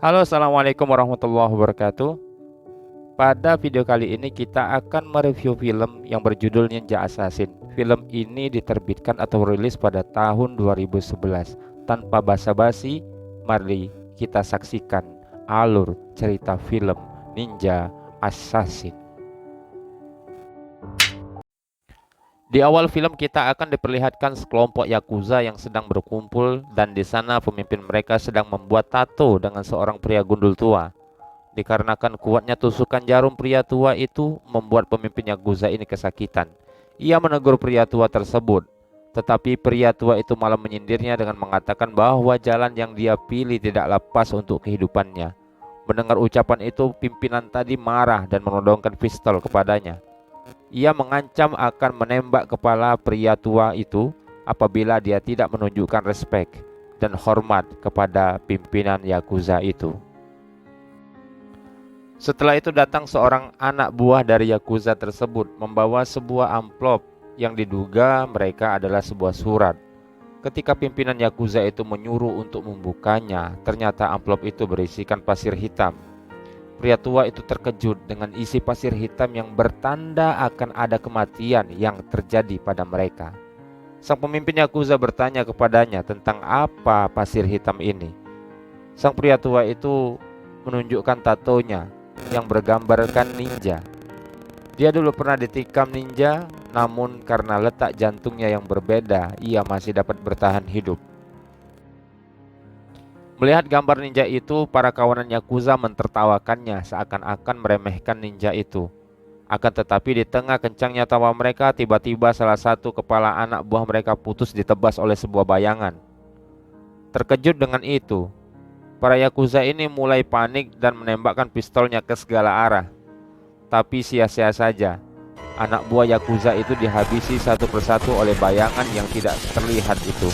Halo, assalamualaikum warahmatullahi wabarakatuh. Pada video kali ini kita akan mereview film yang berjudul Ninja Assassin. Film ini diterbitkan atau rilis pada tahun 2011. Tanpa basa-basi, mari kita saksikan alur cerita film Ninja Assassin. Di awal film kita akan diperlihatkan sekelompok yakuza yang sedang berkumpul, dan di sana pemimpin mereka sedang membuat tato dengan seorang pria gundul tua. Dikarenakan kuatnya tusukan jarum, pria tua itu membuat pemimpin yakuza ini kesakitan. Ia menegur pria tua tersebut, tetapi pria tua itu malah menyindirnya dengan mengatakan bahwa jalan yang dia pilih tidak lepas untuk kehidupannya. Mendengar ucapan itu, pimpinan tadi marah dan menodongkan pistol kepadanya. Ia mengancam akan menembak kepala pria tua itu apabila dia tidak menunjukkan respek dan hormat kepada pimpinan yakuza itu. Setelah itu datang seorang anak buah dari yakuza tersebut membawa sebuah amplop yang diduga mereka adalah sebuah surat. Ketika pimpinan yakuza itu menyuruh untuk membukanya, ternyata amplop itu berisikan pasir hitam. Pria tua itu terkejut dengan isi pasir hitam yang bertanda akan ada kematian yang terjadi pada mereka. Sang pemimpin yakuza bertanya kepadanya tentang apa pasir hitam ini. Sang pria tua itu menunjukkan tatonya yang bergambarkan ninja. Dia dulu pernah ditikam ninja, namun karena letak jantungnya yang berbeda, ia masih dapat bertahan hidup. Melihat gambar ninja itu, para kawanan yakuza mentertawakannya seakan-akan meremehkan ninja itu. Akan tetapi di tengah kencangnya tawa mereka, tiba-tiba salah satu kepala anak buah mereka putus ditebas oleh sebuah bayangan. Terkejut dengan itu, para yakuza ini mulai panik dan menembakkan pistolnya ke segala arah. Tapi sia-sia saja. Anak buah yakuza itu dihabisi satu persatu oleh bayangan yang tidak terlihat itu.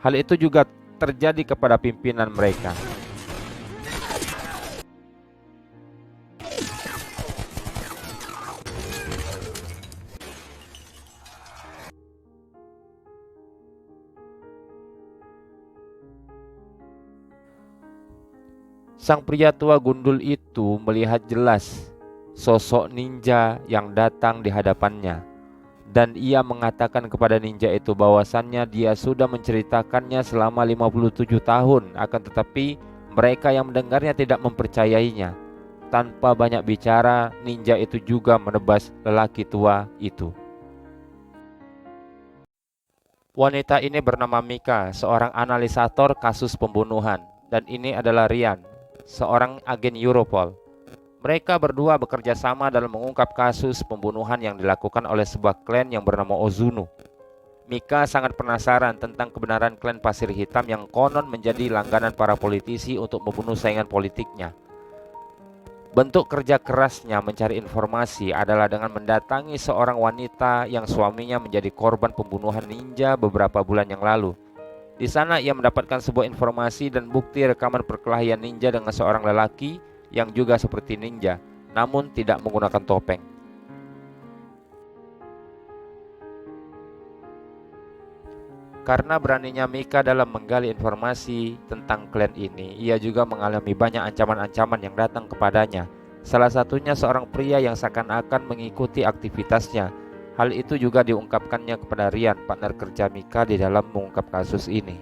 Hal itu juga terjadi kepada pimpinan mereka. Sang pria tua gundul itu melihat jelas sosok ninja yang datang di hadapannya, dan ia mengatakan kepada ninja itu bahwasannya dia sudah menceritakannya selama 57 tahun, akan tetapi mereka yang mendengarnya tidak mempercayainya. Tanpa banyak bicara, ninja itu juga menebas lelaki tua itu. Wanita ini bernama Mika, seorang analisator kasus pembunuhan, dan ini adalah Rian, seorang agen Europol. Mereka berdua bekerja sama dalam mengungkap kasus pembunuhan yang dilakukan oleh sebuah klan yang bernama Ozuno. Mika sangat penasaran tentang kebenaran klan Pasir Hitam yang konon menjadi langganan para politisi untuk membunuh saingan politiknya. Bentuk kerja kerasnya mencari informasi adalah dengan mendatangi seorang wanita yang suaminya menjadi korban pembunuhan ninja beberapa bulan yang lalu. Di sana ia mendapatkan sebuah informasi dan bukti rekaman perkelahian ninja dengan seorang lelaki yang juga seperti ninja, namun tidak menggunakan topeng. Karena beraninya Mika dalam menggali informasi tentang klan ini, ia juga mengalami banyak ancaman-ancaman yang datang kepadanya. Salah satunya seorang pria yang seakan-akan mengikuti aktivitasnya. Hal itu juga diungkapkannya kepada Rian, partner kerja Mika di dalam mengungkap kasus ini.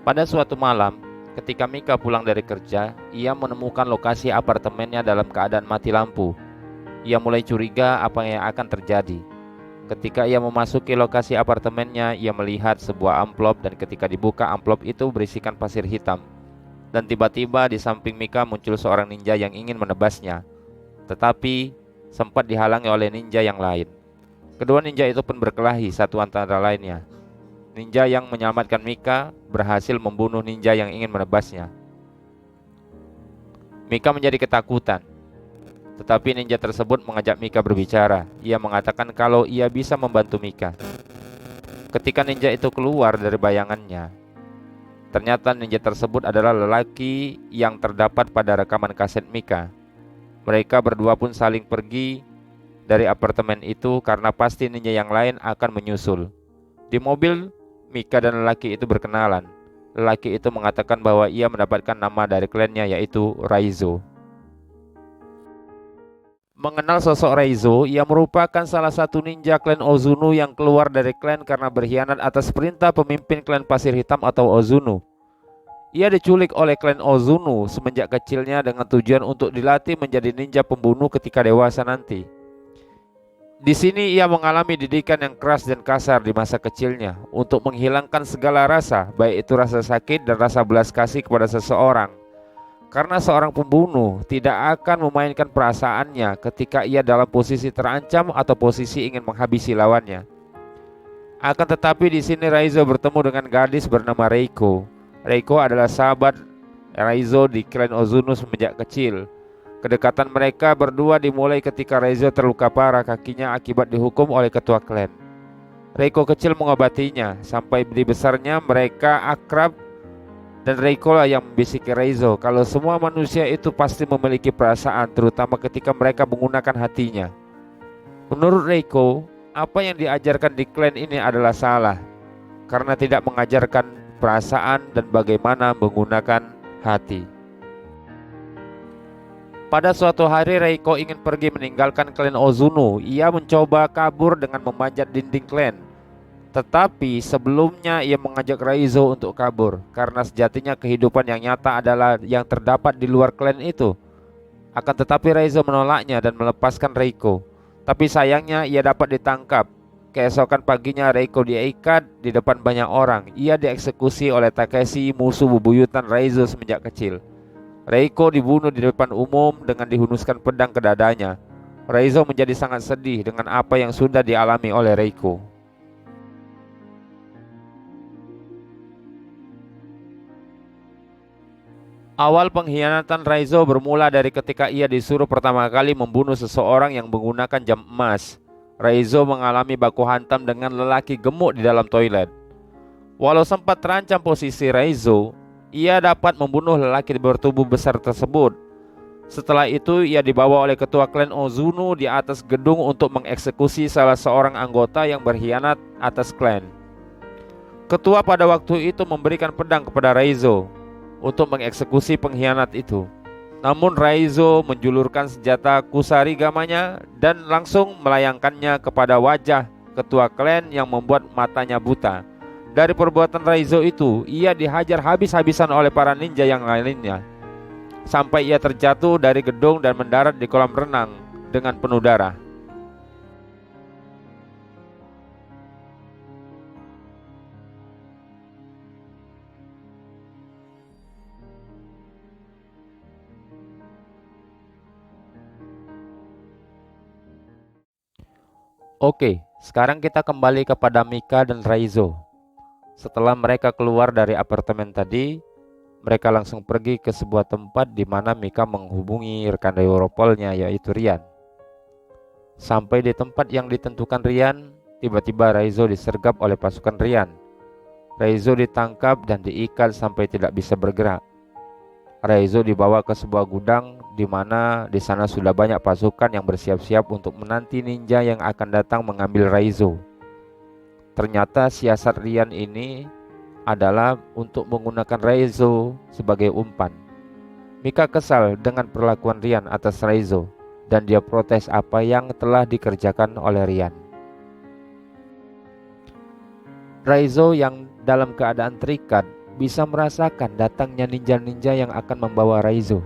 Pada suatu malam, ketika Mika pulang dari kerja, ia menemukan lokasi apartemennya dalam keadaan mati lampu. Ia mulai curiga apa yang akan terjadi. Ketika ia memasuki lokasi apartemennya, ia melihat sebuah amplop, dan ketika dibuka, amplop itu berisikan pasir hitam. Dan tiba-tiba di samping Mika muncul seorang ninja yang ingin menebasnya, tetapi sempat dihalangi oleh ninja yang lain. Kedua ninja itu pun berkelahi satu antara lainnya. Ninja yang menyelamatkan Mika berhasil membunuh ninja yang ingin menebasnya. Mika menjadi ketakutan, tetapi ninja tersebut mengajak Mika berbicara. Ia mengatakan kalau ia bisa membantu Mika. Ketika ninja itu keluar dari bayangannya, ternyata ninja tersebut adalah lelaki yang terdapat pada rekaman kaset Mika. Mereka berdua pun saling pergi dari apartemen itu karena pasti ninja yang lain akan menyusul. Di mobil, Mika dan lelaki itu berkenalan. Lelaki itu mengatakan bahwa ia mendapatkan nama dari klannya, yaitu Raizo. Mengenal sosok Raizo, ia merupakan salah satu ninja klan Ozuno yang keluar dari klan karena berkhianat atas perintah pemimpin klan Pasir Hitam atau Ozuno. Ia diculik oleh klan Ozuno semenjak kecilnya dengan tujuan untuk dilatih menjadi ninja pembunuh ketika dewasa nanti. Di sini ia mengalami didikan yang keras dan kasar di masa kecilnya untuk menghilangkan segala rasa, baik itu rasa sakit dan rasa belas kasih kepada seseorang. Karena seorang pembunuh tidak akan memainkan perasaannya ketika ia dalam posisi terancam atau posisi ingin menghabisi lawannya. Akan tetapi di sini Raizo bertemu dengan gadis bernama Reiko. Reiko adalah sahabat Raizo di klan Ozuno semenjak kecil. Kedekatan mereka berdua dimulai ketika Raizo terluka parah kakinya akibat dihukum oleh ketua klan. Reiko kecil mengobatinya sampai dibesarnya mereka akrab. Dan Reiko lah yang membisiki Raizo kalau semua manusia itu pasti memiliki perasaan, terutama ketika mereka menggunakan hatinya. Menurut Reiko, apa yang diajarkan di klan ini adalah salah karena tidak mengajarkan perasaan dan bagaimana menggunakan hati. Pada suatu hari Reiko ingin pergi meninggalkan klan Ozuno. Ia mencoba kabur dengan memanjat dinding klan. Tetapi sebelumnya ia mengajak Raizo untuk kabur karena sejatinya kehidupan yang nyata adalah yang terdapat di luar klan itu. Akan tetapi Raizo menolaknya dan melepaskan Reiko. Tapi sayangnya ia dapat ditangkap. Keesokan paginya Reiko diikat di depan banyak orang. Ia dieksekusi oleh Takeshi, musuh bebuyutan Raizo semenjak kecil. Reiko dibunuh di depan umum dengan dihunuskan pedang ke dadanya. Raizo menjadi sangat sedih dengan apa yang sudah dialami oleh Reiko. Awal pengkhianatan Raizo bermula dari ketika ia disuruh pertama kali membunuh seseorang yang menggunakan jam emas. Raizo mengalami baku hantam dengan lelaki gemuk di dalam toilet. Walau sempat terancam posisi Raizo, ia dapat membunuh lelaki bertubuh besar tersebut. Setelah itu ia dibawa oleh ketua klan Ozuno di atas gedung untuk mengeksekusi salah seorang anggota yang berkhianat atas klan. Ketua pada waktu itu memberikan pedang kepada Raizo untuk mengeksekusi pengkhianat itu. Namun Raizo menjulurkan senjata kusarigamanya dan langsung melayangkannya kepada wajah ketua klan yang membuat matanya buta. Dari perbuatan Raizo itu, ia dihajar habis-habisan oleh para ninja yang lainnya, sampai ia terjatuh dari gedung dan mendarat di kolam renang dengan penuh darah. Oke, sekarang kita kembali kepada Mika dan Raizo. Setelah mereka keluar dari apartemen tadi, mereka langsung pergi ke sebuah tempat di mana Mika menghubungi rekan Europolnya, yaitu Rian. Sampai di tempat yang ditentukan Rian, tiba-tiba Raizo disergap oleh pasukan Rian. Raizo ditangkap dan diikat sampai tidak bisa bergerak. Raizo dibawa ke sebuah gudang di mana di sana sudah banyak pasukan yang bersiap-siap untuk menanti ninja yang akan datang mengambil Raizo. Ternyata siasat Rian ini adalah untuk menggunakan Raizo sebagai umpan. Mika kesal dengan perlakuan Rian atas Raizo dan dia protes apa yang telah dikerjakan oleh Rian. Raizo yang dalam keadaan terikat bisa merasakan datangnya ninja-ninja yang akan membawa Raizo.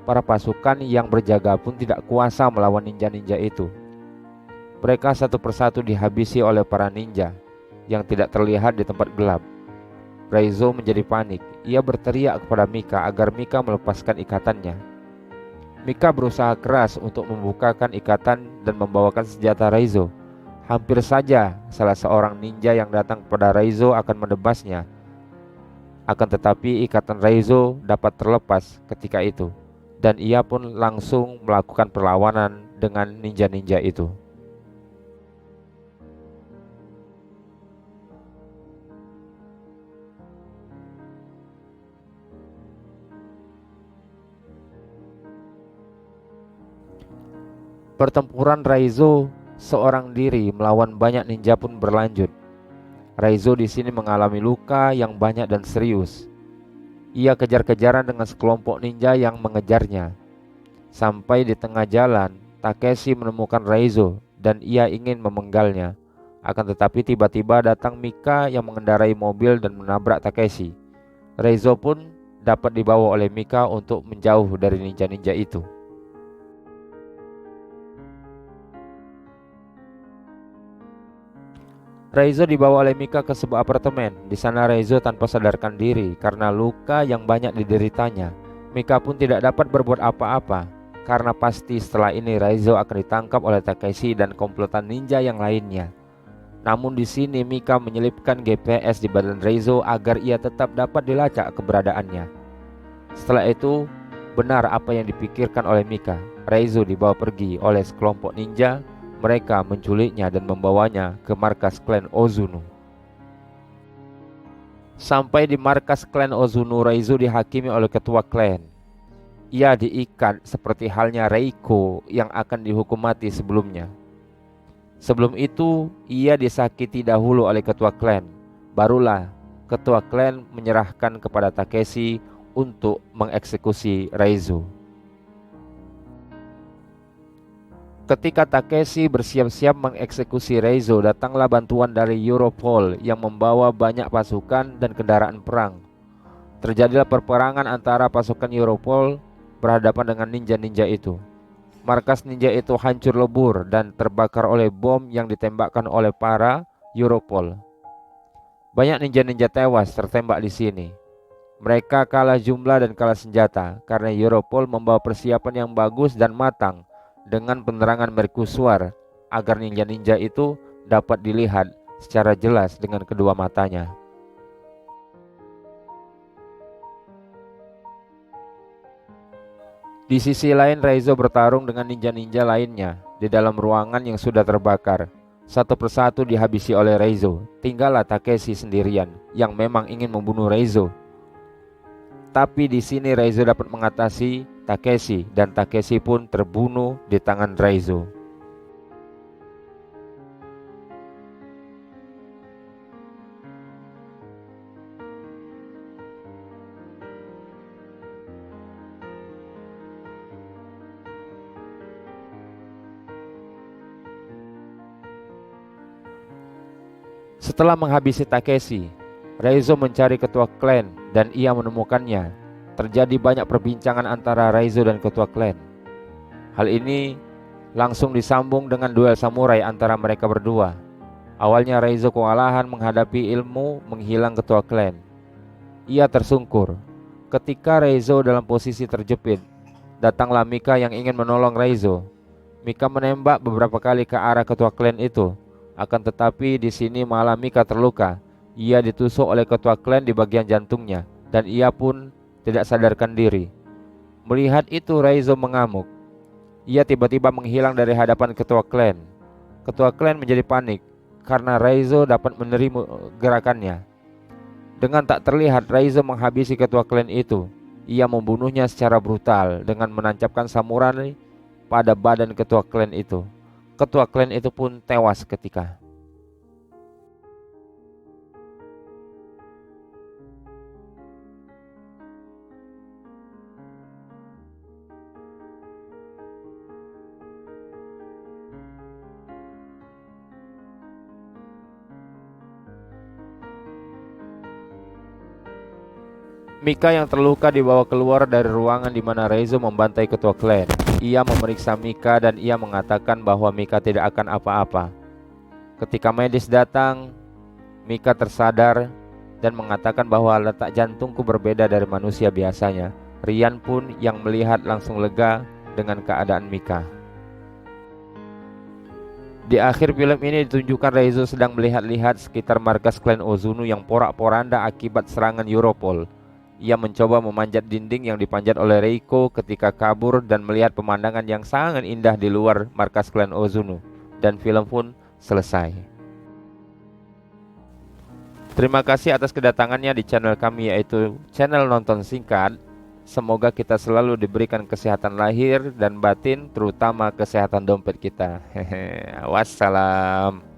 Para pasukan yang berjaga pun tidak kuasa melawan ninja-ninja itu. Mereka satu persatu dihabisi oleh para ninja yang tidak terlihat di tempat gelap. Raizo menjadi panik. Ia berteriak kepada Mika agar Mika melepaskan ikatannya. Mika berusaha keras untuk membukakan ikatan dan membawakan senjata Raizo. Hampir saja salah seorang ninja yang datang kepada Raizo akan menebasnya. Akan tetapi ikatan Raizo dapat terlepas ketika itu, dan ia pun langsung melakukan perlawanan dengan ninja-ninja itu. Pertempuran Raizo seorang diri melawan banyak ninja pun berlanjut. Raizo di sini mengalami luka yang banyak dan serius. Ia kejar-kejaran dengan sekelompok ninja yang mengejarnya. Sampai di tengah jalan, Takeshi menemukan Raizo dan ia ingin memenggalnya. Akan tetapi tiba-tiba datang Mika yang mengendarai mobil dan menabrak Takeshi. Raizo pun dapat dibawa oleh Mika untuk menjauh dari ninja-ninja itu. Raizo dibawa oleh Mika ke sebuah apartemen. Di sana Raizo tanpa sadarkan diri karena luka yang banyak dideritanya. Mika pun tidak dapat berbuat apa-apa karena pasti setelah ini Raizo akan ditangkap oleh Takeshi dan komplotan ninja yang lainnya. Namun di sini Mika menyelipkan GPS di badan Raizo agar ia tetap dapat dilacak keberadaannya. Setelah itu, benar apa yang dipikirkan oleh Mika. Raizo dibawa pergi oleh sekelompok ninja. Mereka menculiknya dan membawanya ke markas klan Ozuno. Sampai di markas klan Ozuno, Raizo dihakimi oleh ketua klan. Ia diikat seperti halnya Reiko yang akan dihukum mati sebelumnya. Sebelum itu, ia disakiti dahulu oleh ketua klan. Barulah ketua klan menyerahkan kepada Takeshi untuk mengeksekusi Raizo. Ketika Takeshi bersiap-siap mengeksekusi Raizo, datanglah bantuan dari Europol yang membawa banyak pasukan dan kendaraan perang. Terjadilah perperangan antara pasukan Europol berhadapan dengan ninja-ninja itu. Markas ninja itu hancur lebur dan terbakar oleh bom yang ditembakkan oleh para Europol. Banyak ninja-ninja tewas tertembak di sini. Mereka kalah jumlah dan kalah senjata karena Europol membawa persiapan yang bagus dan matang dengan penerangan mercusuar agar ninja-ninja itu dapat dilihat secara jelas dengan kedua matanya. Di sisi lain, Raizo bertarung dengan ninja-ninja lainnya di dalam ruangan yang sudah terbakar. Satu persatu dihabisi oleh Raizo. Tinggallah Takeshi sendirian yang memang ingin membunuh Raizo. Tapi di sini Raizo dapat mengatasi Takeshi dan Takeshi pun terbunuh di tangan Raizo. Setelah menghabisi Takeshi, Raizo mencari ketua klan dan ia menemukannya. Terjadi banyak perbincangan antara Raizo dan ketua klan. Hal ini langsung disambung dengan duel samurai antara mereka berdua. Awalnya Raizo kewalahan menghadapi ilmu menghilang ketua klan. Ia tersungkur. Ketika Raizo dalam posisi terjepit, datanglah Mika yang ingin menolong Raizo. Mika menembak beberapa kali ke arah ketua klan itu. Akan tetapi di sini malah Mika terluka. Ia ditusuk oleh ketua klan di bagian jantungnya dan ia pun tidak sadarkan diri. Melihat itu Raizo mengamuk. Ia tiba-tiba menghilang dari hadapan ketua klan. Ketua klan menjadi panik karena Raizo dapat menerima gerakannya. Dengan tak terlihat Raizo menghabisi ketua klan itu. Ia membunuhnya secara brutal dengan menancapkan samurai pada badan ketua klan itu. Ketua klan itu pun tewas seketika. Mika yang terluka dibawa keluar dari ruangan di mana Raizo membantai ketua klan. Ia memeriksa Mika dan ia mengatakan bahwa Mika tidak akan apa-apa. Ketika medis datang, Mika tersadar dan mengatakan bahwa letak jantungku berbeda dari manusia biasanya. Rian pun yang melihat langsung lega dengan keadaan Mika. Di akhir film ini ditunjukkan Raizo sedang melihat-lihat sekitar markas klan Ozuno yang porak-poranda akibat serangan Europol. Ia mencoba memanjat dinding yang dipanjat oleh Reiko ketika kabur dan melihat pemandangan yang sangat indah di luar markas klan Ozuno. Dan film pun selesai. Terima kasih atas kedatangannya di channel kami, yaitu channel nonton singkat. Semoga kita selalu diberikan kesehatan lahir dan batin, terutama kesehatan dompet kita. Wassalam.